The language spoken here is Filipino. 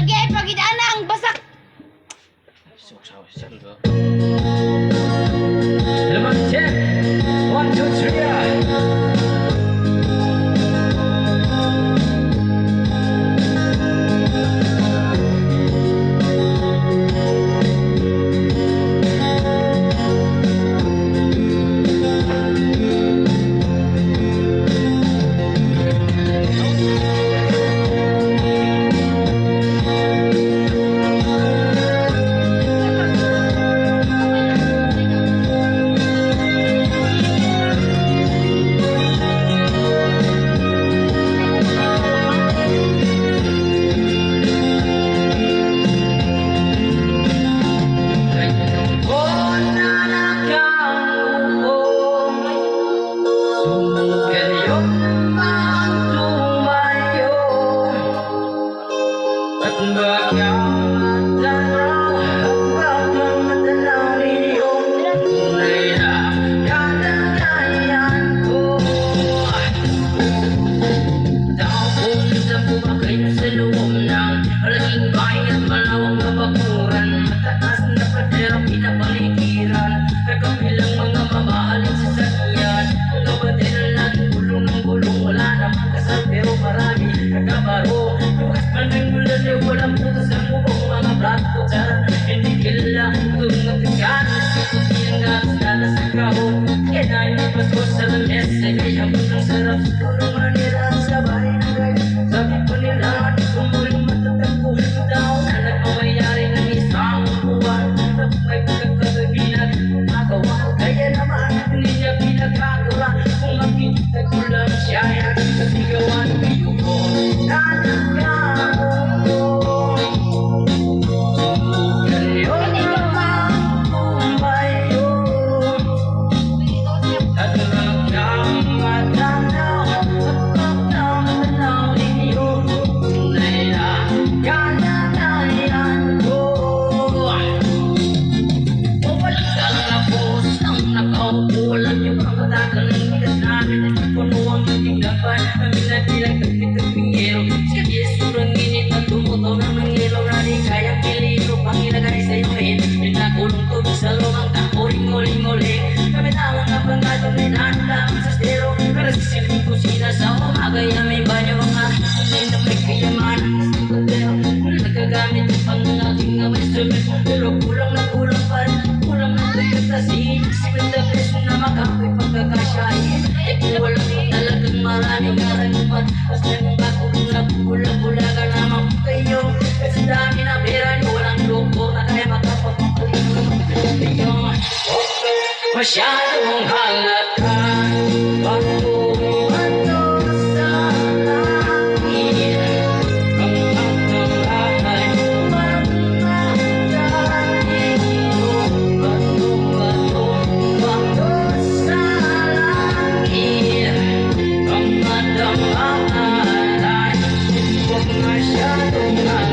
lagi ay pagidaan ang basak. Element check. 1, 2, 3. Pero kulang na pa rin. Kulang na tayo kasi 50 pesos na makapoy pagkakasyahin. Kung walang talagang maraming karaniwan. Basta nung bakulong na pula-pula ka naman po kayo. Kasi dami na pera nyo, walang loko na kaya makapagpapalit kayo. Masyadong hangat ka. Masyadong